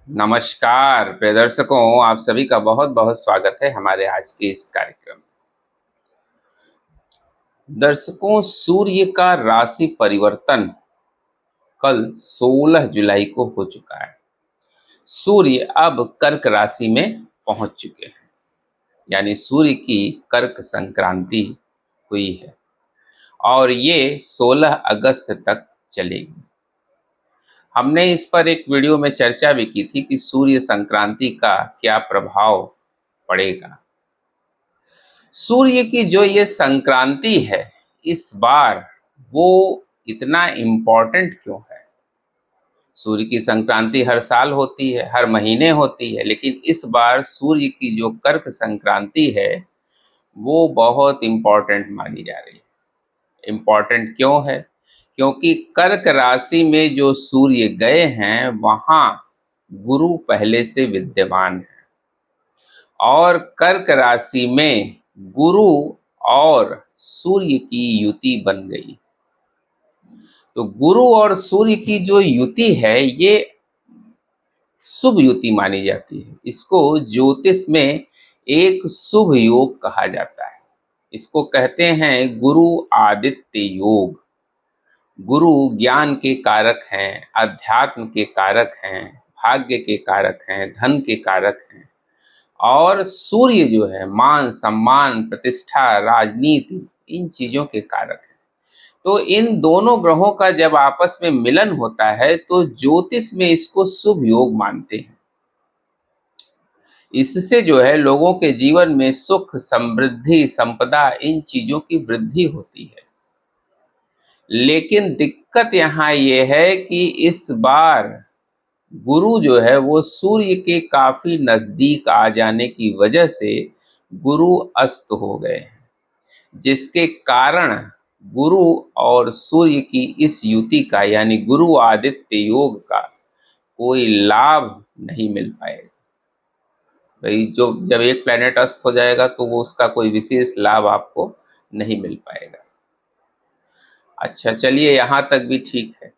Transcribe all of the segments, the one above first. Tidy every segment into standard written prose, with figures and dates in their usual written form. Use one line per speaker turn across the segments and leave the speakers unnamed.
नमस्कार प्रिय दर्शकों, आप सभी का बहुत बहुत स्वागत है हमारे आज के इस कार्यक्रम में। दर्शकों, सूर्य का राशि परिवर्तन कल 16 जुलाई को हो चुका है। सूर्य अब कर्क राशि में पहुंच चुके हैं, यानी सूर्य की कर्क संक्रांति हुई है और ये 16 अगस्त तक चलेगी। हमने इस पर एक वीडियो में चर्चा भी की थी कि सूर्य संक्रांति का क्या प्रभाव पड़ेगा। सूर्य की जो ये संक्रांति है इस बार, वो इतना इम्पोर्टेंट क्यों है? सूर्य की संक्रांति हर साल होती है, हर महीने होती है, लेकिन इस बार सूर्य की जो कर्क संक्रांति है वो बहुत इम्पोर्टेंट मानी जा रही है। इम्पोर्टेंट क्यों है? क्योंकि कर्क राशि में जो सूर्य गए हैं वहाँ गुरु पहले से विद्यमान है और कर्क राशि में गुरु और सूर्य की युति बन गई। तो गुरु और सूर्य की जो युति है ये शुभ युति मानी जाती है। इसको ज्योतिष में एक शुभ योग कहा जाता है। इसको कहते हैं गुरु आदित्य योग। गुरु ज्ञान के कारक हैं, अध्यात्म के कारक हैं, भाग्य के कारक हैं, धन के कारक हैं और सूर्य जो है मान सम्मान प्रतिष्ठा राजनीति इन चीजों के कारक हैं। तो इन दोनों ग्रहों का जब आपस में मिलन होता है तो ज्योतिष में इसको शुभ योग मानते हैं। इससे जो है लोगों के जीवन में सुख समृद्धि संपदा इन चीजों की वृद्धि होती है। लेकिन दिक्कत यहाँ ये है कि इस बार गुरु जो है वो सूर्य के काफी नजदीक आ जाने की वजह से गुरु अस्त हो गए हैं, जिसके कारण गुरु और सूर्य की इस युति का यानी गुरु आदित्य योग का कोई लाभ नहीं मिल पाएगा। भाई जो जब एक प्लेनेट अस्त हो जाएगा तो वो उसका कोई विशेष लाभ आपको नहीं मिल पाएगा। अच्छा, चलिए यहाँ तक भी ठीक है।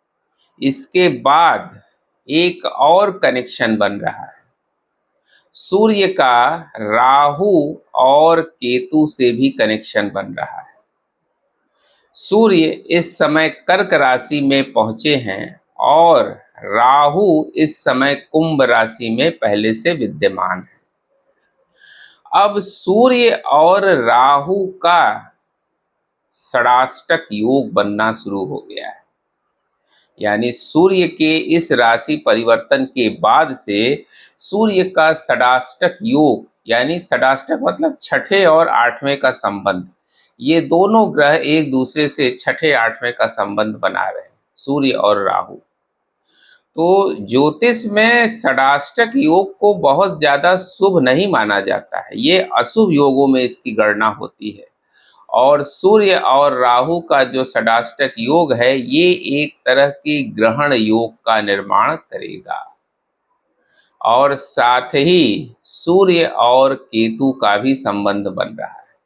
इसके बाद एक और कनेक्शन बन रहा है सूर्य का राहु और केतु से भी कनेक्शन बन रहा है। सूर्य इस समय कर्क राशि में पहुंचे हैं और राहु इस समय कुंभ राशि में पहले से विद्यमान है। अब सूर्य और राहु का षडाष्टक योग बनना शुरू हो गया है, यानी सूर्य के इस राशि परिवर्तन के बाद से सूर्य का षडाष्टक योग, यानी षडाष्टक मतलब छठे और आठवें का संबंध, ये दोनों ग्रह एक दूसरे से छठे आठवें का संबंध बना रहे हैं, सूर्य और राहु। तो ज्योतिष में षडाष्टक योग को बहुत ज्यादा शुभ नहीं माना जाता है, ये अशुभ योगों में इसकी गणना होती है। और सूर्य और राहु का जो षडाष्टक योग है ये एक तरह की ग्रहण योग का निर्माण करेगा और साथ ही सूर्य और केतु का भी संबंध बन रहा है।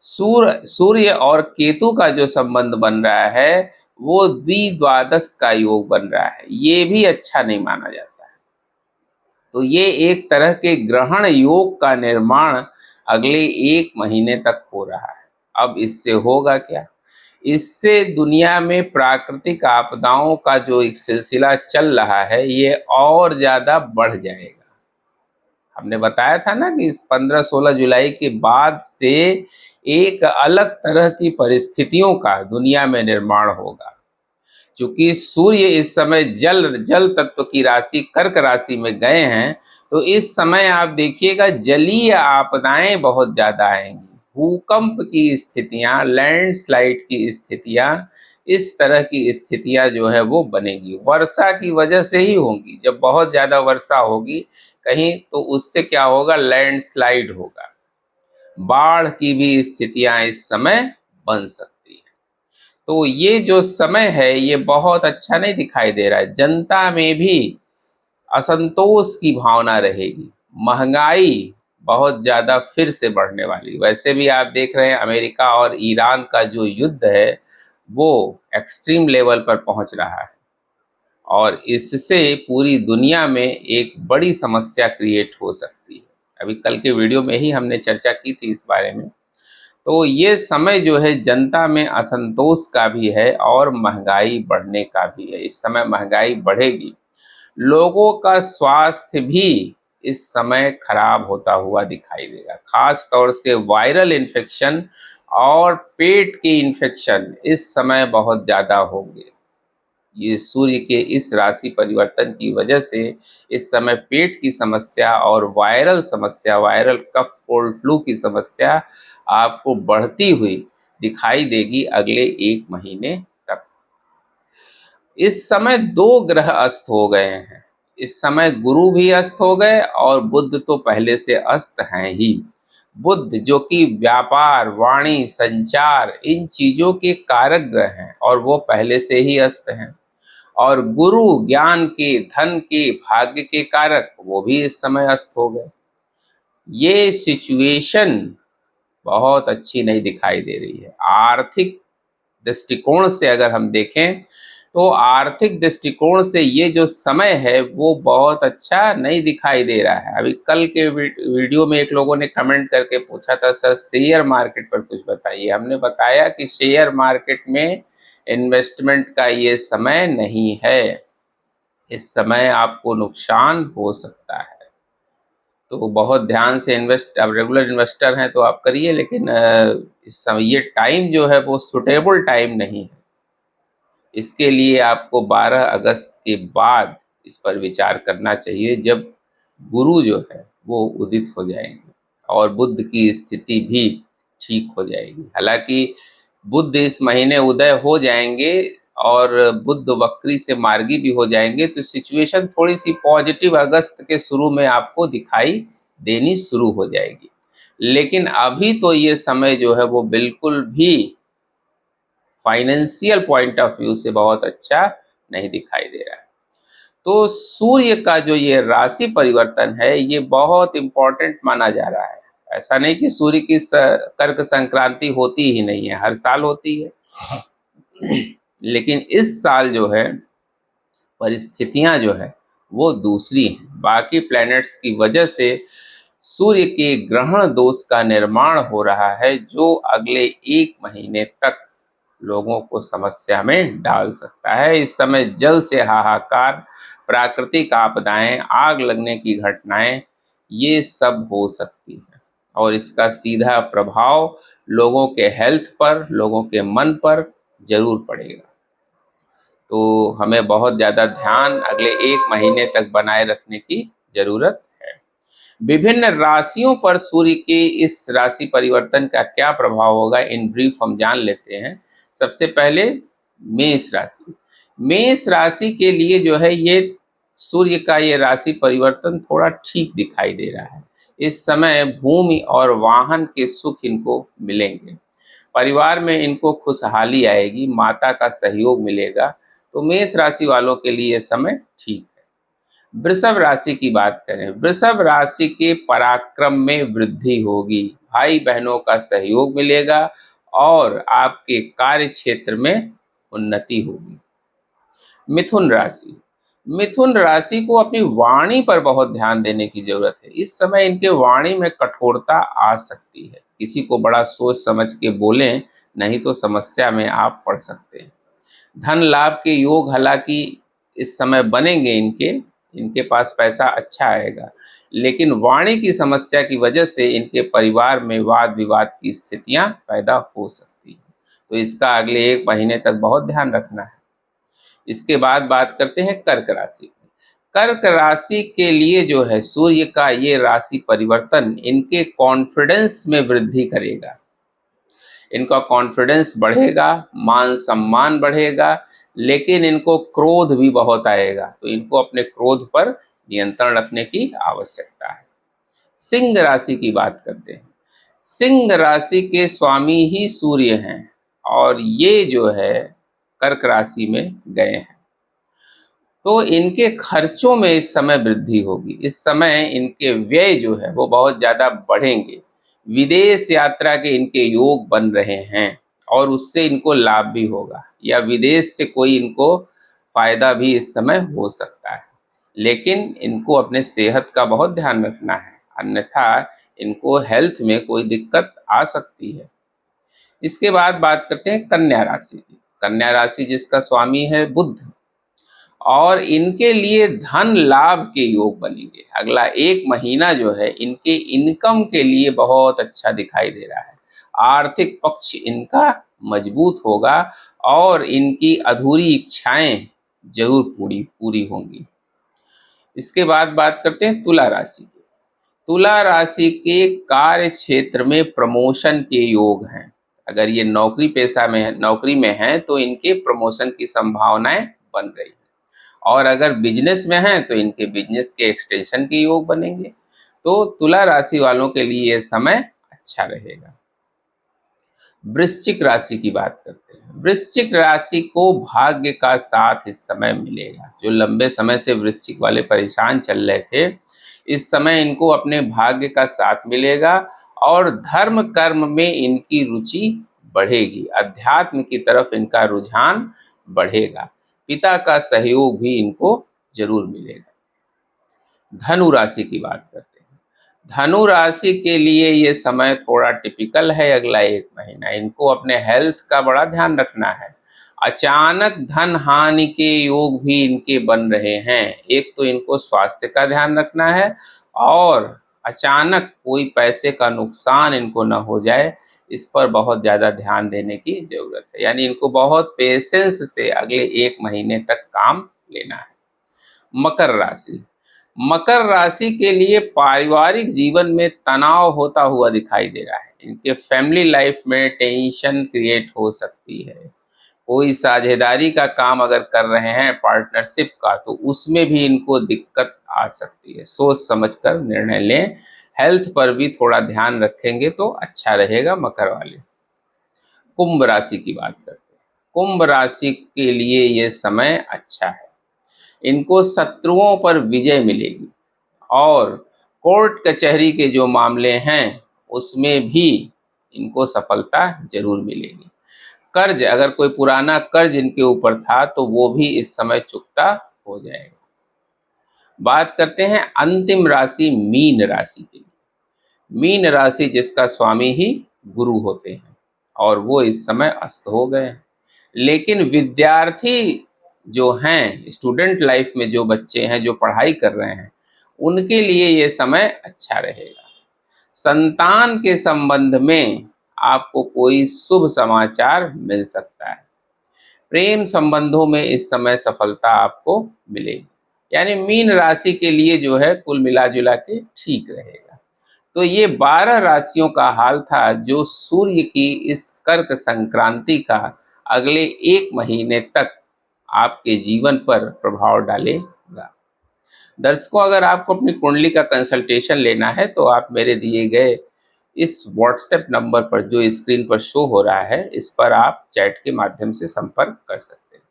सूर्य और केतु का जो संबंध बन रहा है वो द्विद्वादश का योग बन रहा है, ये भी अच्छा नहीं माना जाता है। तो ये एक तरह के ग्रहण योग का निर्माण अगले एक महीने तक हो रहा है। अब इससे होगा क्या? इससे दुनिया में प्राकृतिक आपदाओं का जो एक सिलसिला चल रहा है ये और ज्यादा बढ़ जाएगा। हमने बताया था ना कि 15-16 जुलाई के बाद से एक अलग तरह की परिस्थितियों का दुनिया में निर्माण होगा। चूंकि सूर्य इस समय जल जल तत्व की राशि कर्क राशि में गए हैं, तो इस समय आप देखिएगा जलीय आपदाएं बहुत ज्यादा आएंगी। भूकंप की स्थितियां, लैंडस्लाइड की स्थितियां, इस तरह की स्थितियां जो है वो बनेगी। वर्षा की वजह से ही होंगी। जब बहुत ज्यादा वर्षा होगी कहीं तो उससे क्या होगा, लैंडस्लाइड होगा। बाढ़ की भी स्थितियां इस समय बन सकती है। तो ये जो समय है ये बहुत अच्छा नहीं दिखाई दे रहा है। जनता में भी असंतोष की भावना रहेगी। महंगाई बहुत ज्यादा फिर से बढ़ने वाली। वैसे भी आप देख रहे हैं अमेरिका और ईरान का जो युद्ध है वो एक्सट्रीम लेवल पर पहुंच रहा है और इससे पूरी दुनिया में एक बड़ी समस्या क्रिएट हो सकती है। अभी कल के वीडियो में ही हमने चर्चा की थी इस बारे में। तो ये समय जो है जनता में असंतोष का भी है और महंगाई बढ़ने का भी है। इस समय महंगाई बढ़ेगी, लोगों का स्वास्थ्य भी इस समय खराब होता हुआ दिखाई देगा। खास तौर से वायरल इन्फेक्शन और पेट के इन्फेक्शन इस समय बहुत ज़्यादा होंगे। ये सूर्य के इस राशि परिवर्तन की वजह से इस समय पेट की समस्या और वायरल समस्या, वायरल कफ कोल्ड फ्लू की समस्या आपको बढ़ती हुई दिखाई देगी अगले 1 महीने तक। इस समय 2 ग्रह अस्त हो गए हैं। इस समय गुरु भी अस्त हो गए और बुध तो पहले से अस्त हैं ही। बुध जो कि व्यापार, वाणी, संचार इन चीजों के कारक ग्रह हैं और वो पहले से ही अस्त हैं। और गुरु ज्ञान के, धन के, भाग्य के कारक वो भी इस समय अस्त हो गए। ये सिचुएशन बहुत अच्छी नहीं दिखाई दे रही है। आर्थिक दृष्टिकोण से अगर हम देखें तो आर्थिक दृष्टिकोण से ये जो समय है वो बहुत अच्छा नहीं दिखाई दे रहा है। अभी कल के वीडियो में एक लोगों ने कमेंट करके पूछा था, सर शेयर मार्केट पर कुछ बताइए। हमने बताया कि शेयर मार्केट में इन्वेस्टमेंट का ये समय नहीं है। इस समय आपको नुकसान हो सकता है, तो बहुत ध्यान से इन्वेस्ट, अब रेगुलर इन्वेस्टर हैं तो आप करिए, लेकिन इस समय ये टाइम जो है वो सुटेबल टाइम नहीं है। इसके लिए आपको 12 अगस्त के बाद इस पर विचार करना चाहिए, जब गुरु जो है वो उदित हो जाएंगे और बुध की स्थिति भी ठीक हो जाएगी। हालांकि बुध इस महीने उदय हो जाएंगे और बुध वक्री से मार्गी भी हो जाएंगे, तो सिचुएशन थोड़ी सी पॉजिटिव अगस्त के शुरू में आपको दिखाई देनी शुरू हो जाएगी। लेकिन अभी तो ये समय जो है वो बिल्कुल भी फाइनेंशियल पॉइंट ऑफ व्यू से बहुत अच्छा नहीं दिखाई दे रहा है। तो सूर्य का जो ये राशि परिवर्तन है ये बहुत इंपॉर्टेंट माना जा रहा है। ऐसा नहीं कि सूर्य की कर्क संक्रांति होती ही नहीं है, हर साल होती है। लेकिन इस साल जो है परिस्थितियां जो है वो दूसरी हैं। बाकी प्लैनेट्स की वजह से सूर्य के ग्रहण दोष का निर्माण हो रहा है, जो अगले 1 महीने तक लोगों को समस्या में डाल सकता है। इस समय जल से हाहाकार, प्राकृतिक आपदाएं, आग लगने की घटनाएं ये सब हो सकती हैं और इसका सीधा प्रभाव लोगों के हेल्थ पर, लोगों के मन पर जरूर पड़ेगा। तो हमें बहुत ज़्यादा ध्यान अगले 1 महीने तक बनाए रखने की जरूरत है। विभिन्न राशियों पर सूर्य के इस राशि परिवर्तन का क्या प्रभाव होगा, इन ब्रीफ हम जान लेते हैं। सबसे पहले मेष राशि। मेष राशि के लिए जो है ये सूर्य का ये राशि परिवर्तन थोड़ा ठीक दिखाई दे रहा है। इस समय भूमि और वाहन के सुख इनको मिलेंगे, परिवार में इनको खुशहाली आएगी, माता का सहयोग मिलेगा। तो मेष राशि वालों के लिए ये समय ठीक है। वृषभ राशि की बात करें, वृषभ राशि के पराक्रम में वृद्धि होगी, भाई बहनों का सहयोग मिलेगा और आपके कार्य क्षेत्र में उन्नति होगी। मिथुन राशि, मिथुन राशि को अपनी वाणी पर बहुत ध्यान देने की जरूरत है। इस समय इनके वाणी में कठोरता आ सकती है, किसी को बड़ा सोच समझ के बोलें, नहीं तो समस्या में आप पड़ सकते हैं। धन लाभ के योग हालांकि इस समय बनेंगे, इनके पास पैसा अच्छा आएगा, लेकिन वाणी की समस्या की वजह से इनके परिवार में वाद विवाद की स्थितियां पैदा हो सकती हैं। तो इसका अगले 1 महीने तक बहुत ध्यान रखना है। इसके बाद बात करते हैं कर्क राशि। कर्क राशि के लिए जो है सूर्य का ये राशि परिवर्तन इनके कॉन्फिडेंस में वृद्धि करेगा, इनका कॉन्फिडेंस बढ़ेगा, मान सम्मान बढ़ेगा, लेकिन इनको क्रोध भी बहुत आएगा, तो इनको अपने क्रोध पर नियंत्रण रखने की आवश्यकता है। सिंह राशि की बात करते हैं। सिंह राशि के स्वामी ही सूर्य हैं और ये जो है कर्क राशि में गए हैं, तो इनके खर्चों में इस समय वृद्धि होगी। इस समय इनके व्यय जो है वो बहुत ज़्यादा बढ़ेंगे। विदेश यात्रा के इनके योग बन रहे हैं और उससे इनको लाभ भी होगा, या विदेश से कोई इनको फायदा भी इस समय हो सकता है, लेकिन इनको अपने सेहत का बहुत ध्यान रखना है, अन्यथा इनको हेल्थ में कोई दिक्कत आ सकती है। इसके बाद बात करते हैं कन्या राशि की। कन्या राशि जिसका स्वामी है बुध, और इनके लिए धन लाभ के योग बनेंगे। अगला एक महीना जो है इनके इनकम के लिए बहुत अच्छा दिखाई दे रहा है। आर्थिक पक्ष इनका मजबूत होगा और इनकी अधूरी इच्छाएं जरूर पूरी पूरी होंगी। इसके बाद बात करते हैं तुला राशि की। तुला राशि के कार्य क्षेत्र में प्रमोशन के योग हैं। अगर ये नौकरी पेशा में नौकरी में हैं तो इनके प्रमोशन की संभावनाएं बन रही हैं, और अगर बिजनेस में हैं तो इनके बिजनेस के एक्सटेंशन के योग बनेंगे। तो तुला राशि वालों के लिए यह समय अच्छा रहेगा। वृश्चिक राशि की बात करते हैं। वृश्चिक राशि को भाग्य का साथ इस समय मिलेगा। जो लंबे समय से वृश्चिक वाले परेशान चल रहे थे, इस समय इनको अपने भाग्य का साथ मिलेगा और धर्म कर्म में इनकी रुचि बढ़ेगी। अध्यात्म की तरफ इनका रुझान बढ़ेगा। पिता का सहयोग भी इनको जरूर मिलेगा। धनु राशि की बात करते हैं। धनु राशि के लिए ये समय थोड़ा टिपिकल है। अगला एक महीना इनको अपने हेल्थ का बड़ा ध्यान रखना है। अचानक धन हानि के योग भी इनके बन रहे हैं। एक तो इनको स्वास्थ्य का ध्यान रखना है, और अचानक कोई पैसे का नुकसान इनको ना हो जाए, इस पर बहुत ज़्यादा ध्यान देने की जरूरत है। यानी इनको बहुत पेशेंस से अगले एक महीने तक काम लेना है। मकर राशि। मकर राशि के लिए पारिवारिक जीवन में तनाव होता हुआ दिखाई दे रहा है। इनके फैमिली लाइफ में टेंशन क्रिएट हो सकती है। कोई साझेदारी का काम अगर कर रहे हैं पार्टनरशिप का, तो उसमें भी इनको दिक्कत आ सकती है। सोच समझकर निर्णय लें। हेल्थ पर भी थोड़ा ध्यान रखेंगे तो अच्छा रहेगा मकर वाले। कुंभ राशि की बात करते हैं। कुंभ राशि के लिए ये समय अच्छा है। इनको शत्रुओं पर विजय मिलेगी, और कोर्ट कचहरी के जो मामले हैं उसमें भी इनको सफलता जरूर मिलेगी। कर्ज, अगर कोई पुराना कर्ज इनके ऊपर था तो वो भी इस समय चुकता हो जाएगा। बात करते हैं अंतिम राशि मीन राशि की। मीन राशि जिसका स्वामी ही गुरु होते हैं, और वो इस समय अस्त हो गए हैं। लेकिन विद्यार्थी जो हैं, स्टूडेंट लाइफ में जो बच्चे हैं जो पढ़ाई कर रहे हैं, उनके लिए ये समय अच्छा रहेगा। संतान के संबंध में आपको कोई शुभ समाचार मिल सकता है। प्रेम संबंधों में इस समय सफलता आपको मिलेगी। यानी मीन राशि के लिए जो है कुल मिला जुला के ठीक रहेगा। तो ये 12 राशियों का हाल था जो सूर्य की इस कर्क संक्रांति का अगले एक महीने तक आपके जीवन पर प्रभाव डालेगा। दर्शकों, अगर आपको अपनी कुंडली का कंसल्टेशन लेना है तो आप मेरे दिए गए इस व्हाट्सएप नंबर पर जो स्क्रीन पर शो हो रहा है, इस पर आप चैट के माध्यम से संपर्क कर सकते हैं।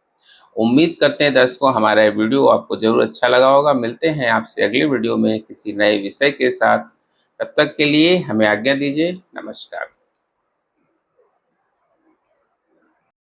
उम्मीद करते हैं दर्शकों हमारा ये वीडियो आपको जरूर अच्छा लगा होगा। मिलते हैं आपसे अगले वीडियो में किसी नए विषय के साथ। तब तक के लिए हमें आज्ञा दीजिए। नमस्कार।